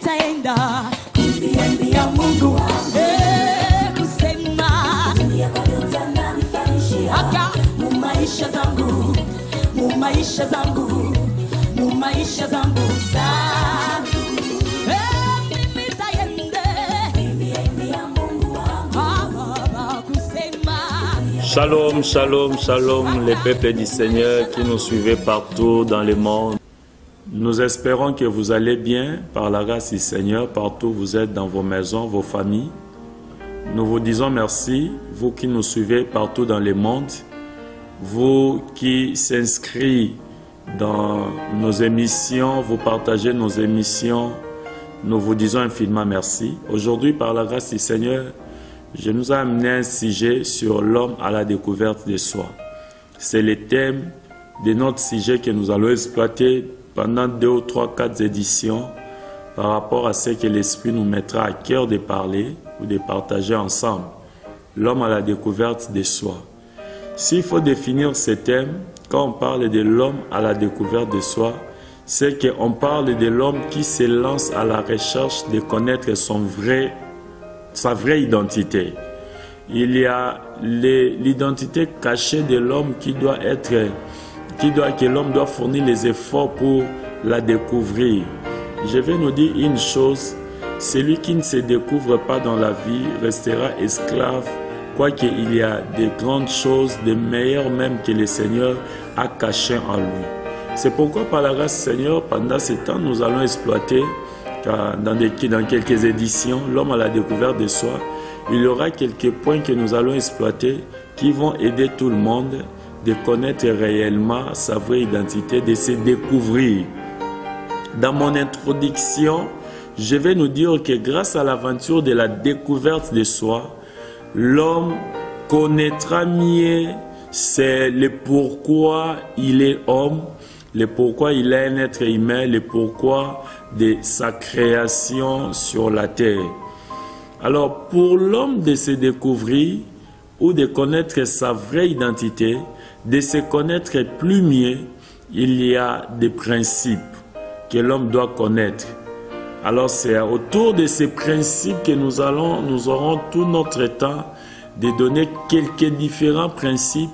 nitaenda kumbiambia Mungu wangu kusema haka mumaisha zangu mumaisha zangu mumaisha zangu mimi nitaenda kumbiambia Mungu wangu kusema. Shalom, shalom, shalom, les peuples du Seigneur qui nous suivez partout dans le monde. Nous espérons que vous allez bien par la grâce du Seigneur, partout où vous êtes dans vos maisons, vos familles. Nous vous disons merci, vous qui nous suivez partout dans le monde, vous qui s'inscrivez dans nos émissions, vous partagez nos émissions, nous vous disons infiniment merci. Aujourd'hui, par la grâce du Seigneur, je nous ai amené un sujet sur l'homme à la découverte de soi. C'est le thème de notre sujet que nous allons exploiter pendant 2 ou 3, 4 éditions par rapport à ce que l'Esprit nous mettra à cœur de parler ou de partager ensemble. L'homme à la découverte de soi. S'il faut définir ce thème, quand on parle de l'homme à la découverte de soi, c'est qu'on parle de l'homme qui se lance à la recherche de connaître sa vraie identité. Il y a l'identité cachée de l'homme que l'homme doit fournir les efforts pour la découvrir. Je vais nous dire une chose, celui qui ne se découvre pas dans la vie restera esclave, quoique il y a de grandes choses, de meilleures même que le Seigneur a cachées en lui. C'est pourquoi par la grâce du Seigneur, pendant ce temps, nous allons exploiter dans quelques éditions, l'homme à la découverte de soi. Il y aura quelques points que nous allons exploiter qui vont aider tout le monde de connaître réellement sa vraie identité, de se découvrir. Dans mon introduction, je vais nous dire que grâce à l'aventure de la découverte de soi, l'homme connaîtra mieux le pourquoi il est homme, le pourquoi il est un être humain, le pourquoi de sa création sur la terre. Alors, pour l'homme de se découvrir ou de connaître sa vraie identité, de se connaître plus mieux, il y a des principes que l'homme doit connaître. Alors c'est autour de ces principes que nous aurons tout notre temps de donner quelques différents principes.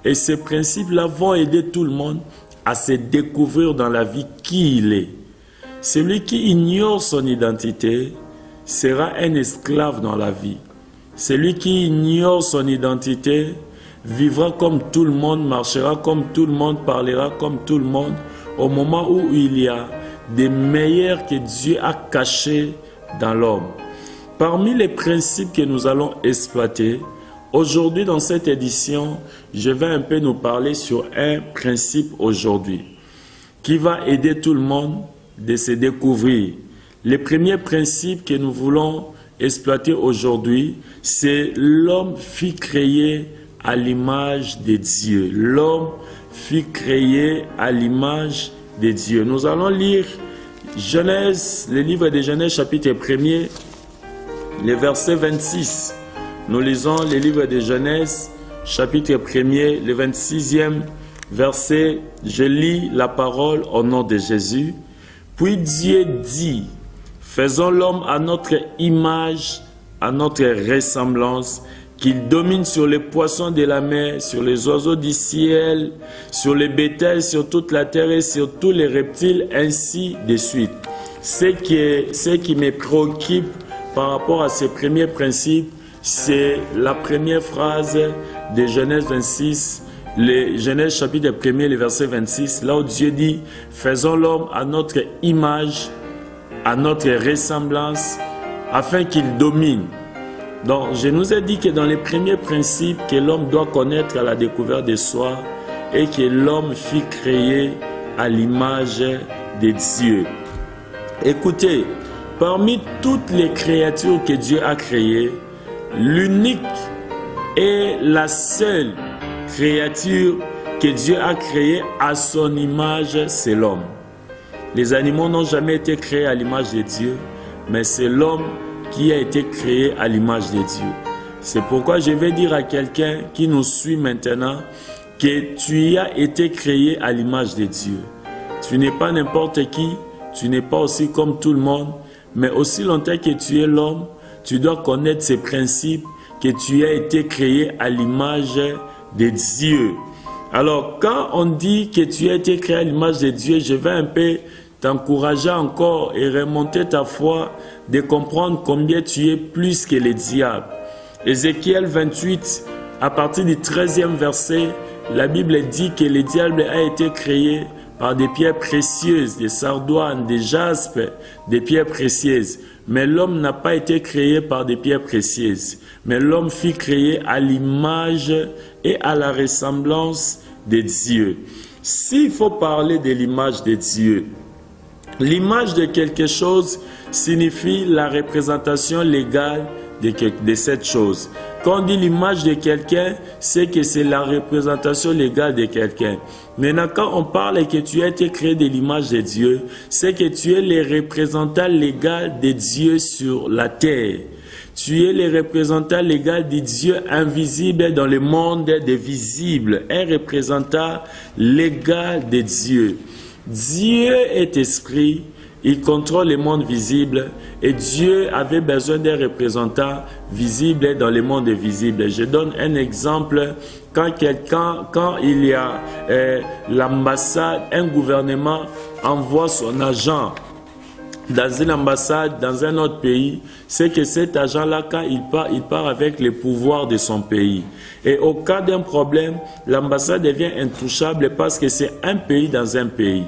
Et ces principes-là vont aider tout le monde à se découvrir dans la vie qui il est. Celui qui ignore son identité sera un esclave dans la vie. Celui qui ignore son identité vivra comme tout le monde, marchera comme tout le monde, parlera comme tout le monde, au moment où il y a des meilleurs que Dieu a cachés dans l'homme. Parmi les principes que nous allons exploiter, aujourd'hui dans cette édition, je vais un peu nous parler sur un principe aujourd'hui qui va aider tout le monde de se découvrir. Le premier principe que nous voulons exploiter aujourd'hui, c'est l'homme fut créé à l'image de Dieu. L'homme fut créé à l'image de Dieu. Nous allons lire Genèse, le livre de Genèse chapitre 1er, le verset 26. Nous lisons le livre de Genèse chapitre 1er, le 26e verset. Je lis la parole au nom de Jésus. Puis Dieu dit, faisons l'homme à notre image, à notre ressemblance, qu'il domine sur les poissons de la mer, sur les oiseaux du ciel, sur les bétails, sur toute la terre et sur tous les reptiles, ainsi de suite. Ce qui me préoccupe par rapport à ces premiers principes, c'est la première phrase de Genèse 26, Genèse chapitre 1er, le verset 26, là où Dieu dit, faisons l'homme à notre image, à notre ressemblance, afin qu'il domine. Donc, je nous ai dit que dans les premiers principes que l'homme doit connaître à la découverte de soi, et que l'homme fut créé à l'image de Dieu. Écoutez, parmi toutes les créatures que Dieu a créées, l'unique et la seule créature que Dieu a créée à son image, c'est l'homme. Les animaux n'ont jamais été créés à l'image de Dieu, mais c'est l'homme qui a été créé à l'image de Dieu. C'est pourquoi je vais dire à quelqu'un qui nous suit maintenant que tu as été créé à l'image de Dieu. Tu n'es pas n'importe qui, tu n'es pas aussi comme tout le monde, Mais aussi longtemps que tu es l'homme, tu dois connaître ces principes que tu as été créé à l'image de Dieu. Alors, quand on dit que tu as été créé à l'image de Dieu, je vais un peu t'encourager encore et remonter ta foi de comprendre combien tu es plus que le diable. Ézéchiel 28, à partir du 13e verset, la Bible dit que le diable a été créé par des pierres précieuses, des sardoines, des jaspes, des pierres précieuses. Mais l'homme n'a pas été créé par des pierres précieuses. Mais l'homme fut créé à l'image et à la ressemblance de Dieu. S'il faut parler de l'image de Dieu, l'image de quelque chose signifie la représentation légale de cette chose. Quand on dit l'image de quelqu'un, c'est que c'est la représentation légale de quelqu'un. Maintenant, quand on parle et que tu as été créé de l'image de Dieu, c'est que tu es le représentant légal de Dieu sur la terre. Tu es le représentant légal de Dieu invisible dans le monde des visibles. Un représentant légal de Dieu. Dieu est esprit. Il contrôle le monde visible et Dieu avait besoin d'un représentant visible dans le monde invisible. Je donne un exemple. Quand il y a l'ambassade, un gouvernement envoie son agent dans une ambassade, dans un autre pays, c'est que cet agent-là, quand il part avec les pouvoirs de son pays. Et au cas d'un problème, l'ambassade devient intouchable parce que c'est un pays dans un pays.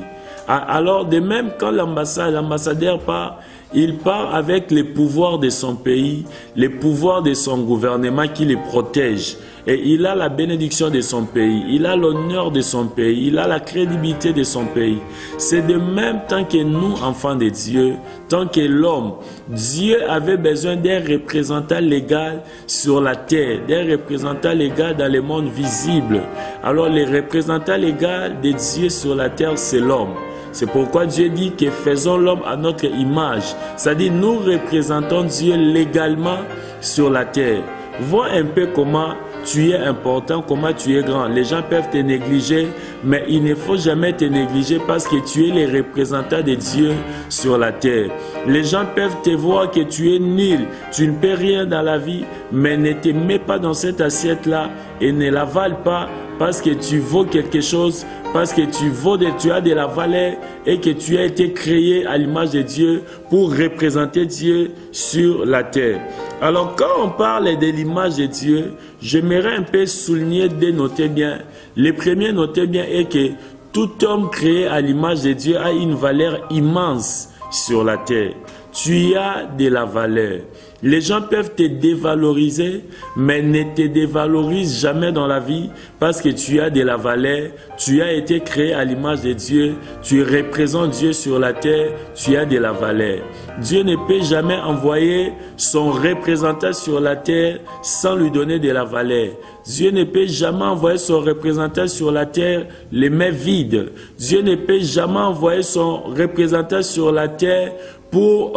Alors, de même, quand l'ambassadeur part, il part avec les pouvoirs de son pays, les pouvoirs de son gouvernement qui les protège. Et il a la bénédiction de son pays, il a l'honneur de son pays, il a la crédibilité de son pays. C'est de même tant que nous, enfants de Dieu, tant que l'homme, Dieu avait besoin d'un représentant légal sur la terre, d'un représentant légal dans le monde visible. Alors, le représentant légal de Dieu sur la terre, c'est l'homme. C'est pourquoi Dieu dit que faisons l'homme à notre image. C'est-à-dire nous représentons Dieu légalement sur la terre. Vois un peu comment tu es important, comment tu es grand. Les gens peuvent te négliger, mais il ne faut jamais te négliger parce que tu es le représentant de Dieu sur la terre. Les gens peuvent te voir que tu es nul, tu ne peux rien dans la vie, mais ne te mets pas dans cette assiette-là et ne l'avale pas parce que tu vaux quelque chose, parce que tu as de la valeur et que tu as été créé à l'image de Dieu pour représenter Dieu sur la terre. Alors quand on parle de l'image de Dieu, j'aimerais un peu souligner, noter bien. Le premier noter bien est que tout homme créé à l'image de Dieu a une valeur immense sur la terre. Tu as de la valeur. Les gens peuvent te dévaloriser, mais ne te dévalorisent jamais dans la vie parce que tu as de la valeur, tu as été créé à l'image de Dieu, tu représentes Dieu sur la terre, tu as de la valeur. Dieu ne peut jamais envoyer son représentant sur la terre sans lui donner de la valeur. Dieu ne peut jamais envoyer son représentant sur la terre les mains vides. Dieu ne peut jamais envoyer son représentant sur la terre pour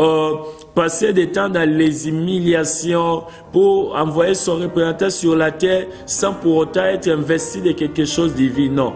passer des temps dans les humiliations, pour envoyer son représentant sur la terre sans pour autant être investi de quelque chose de divin. Non.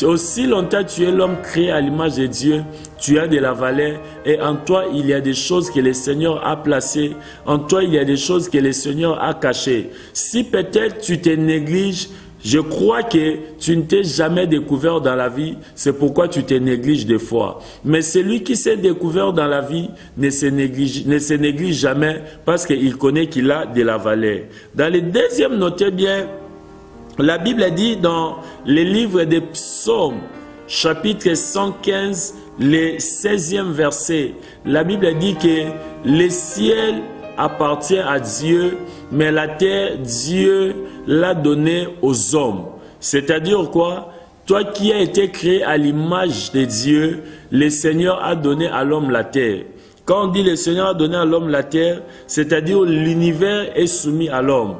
Aussi longtemps tu es l'homme créé à l'image de Dieu, tu as de la valeur et en toi il y a des choses que le Seigneur a placées, en toi il y a des choses que le Seigneur a cachées. Si peut-être tu te négliges, je crois que tu ne t'es jamais découvert dans la vie, c'est pourquoi tu te négliges des fois. Mais celui qui s'est découvert dans la vie ne se néglige jamais parce qu'il connaît qu'il a de la valeur. Dans le deuxième, notez bien, la Bible dit dans le livre des Psaumes, chapitre 115, le 16e verset, la Bible dit que le ciel appartient à Dieu, mais la terre, Dieu l'a donnée aux hommes. C'est-à-dire quoi? Toi qui as été créé à l'image de Dieu, le Seigneur a donné à l'homme la terre. Quand on dit le Seigneur a donné à l'homme la terre, c'est-à-dire l'univers est soumis à l'homme.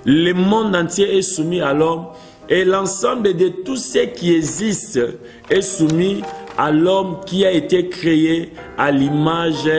Le monde entier est soumis à l'homme et l'ensemble de tout ce qui existe est soumis à l'homme qui a été créé à l'image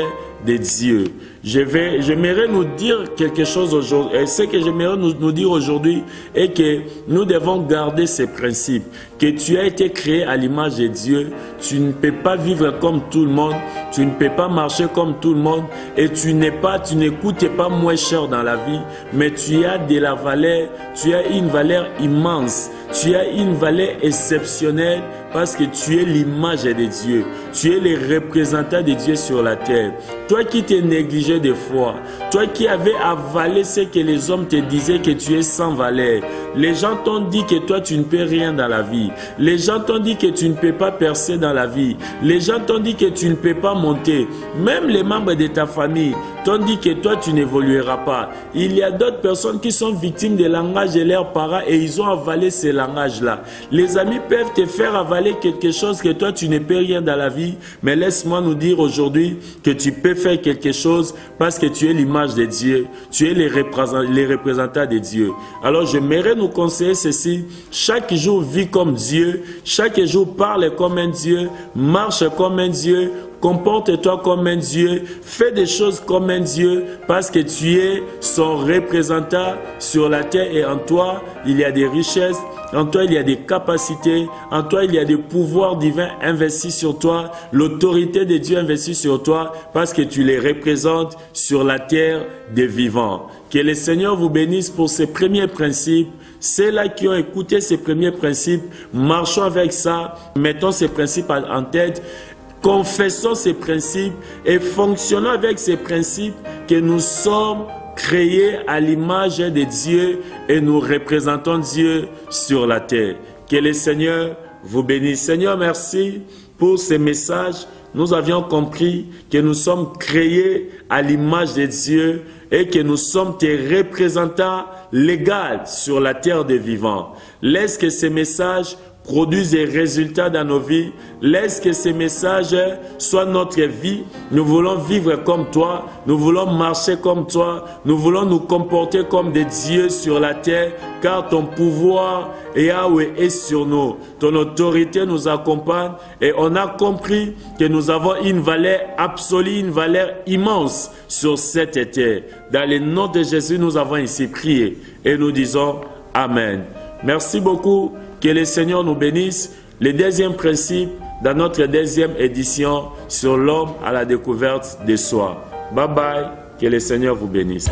de Dieu. J'aimerais nous dire quelque chose aujourd'hui. Et ce que j'aimerais nous dire aujourd'hui est que nous devons garder ces principes. Que tu as été créé à l'image de Dieu. Tu ne peux pas vivre comme tout le monde. Tu ne peux pas marcher comme tout le monde. Et tu n'écoutes pas moins cher dans la vie. Mais tu as de la valeur. Tu as une valeur immense. Tu as une valeur exceptionnelle parce que tu es l'image de Dieu. Tu es le représentant de Dieu sur la terre. Toi qui t'es négligé de foi, toi qui avais avalé ce que les hommes te disaient que tu es sans valeur. Les gens t'ont dit que toi tu ne peux rien dans la vie. Les gens t'ont dit que tu ne peux pas percer dans la vie. Les gens t'ont dit que tu ne peux pas monter. Même les membres de ta famille t'ont dit que toi tu n'évolueras pas. Il y a d'autres personnes qui sont victimes des langages de leurs parents et ils ont avalé ces langages-là. Les amis peuvent te faire avaler quelque chose que toi tu ne peux rien dans la vie, mais laisse-moi nous dire aujourd'hui que tu peux faire quelque chose parce que tu es l'image de Dieu, tu es les représentants de Dieu. Alors j'aimerais nous conseiller ceci: chaque jour vis comme Dieu, chaque jour parle comme un Dieu, marche comme un Dieu, comporte-toi comme un Dieu, fais des choses comme un Dieu, parce que tu es son représentant sur la terre et en toi, il y a des richesses, en toi, il y a des capacités, en toi, il y a des pouvoirs divins investis sur toi, l'autorité de Dieu investie sur toi, parce que tu les représentes sur la terre des vivants. Que le Seigneur vous bénisse pour ces premiers principes. Ceux-là qui ont écouté ces premiers principes, marchons avec ça, mettons ces principes en tête. Confessons ces principes et fonctionnons avec ces principes que nous sommes créés à l'image de Dieu et nous représentons Dieu sur la terre. Que le Seigneur vous bénisse. Seigneur, merci pour ces messages. Nous avions compris que nous sommes créés à l'image de Dieu et que nous sommes tes représentants légaux sur la terre des vivants. Laisse que ces messages produisent des résultats dans nos vies. Laisse que ces messages soient notre vie. Nous voulons vivre comme toi. Nous voulons marcher comme toi. Nous voulons nous comporter comme des dieux sur la terre, car ton pouvoir, Yahweh, est sur nous. Ton autorité nous accompagne et on a compris que nous avons une valeur absolue, une valeur immense sur cette terre. Dans le nom de Jésus, nous avons ainsi prié et nous disons Amen. Merci beaucoup. Que le Seigneur nous bénisse. Le deuxième principe dans notre deuxième édition sur l'homme à la découverte de soi. Bye bye. Que le Seigneur vous bénisse.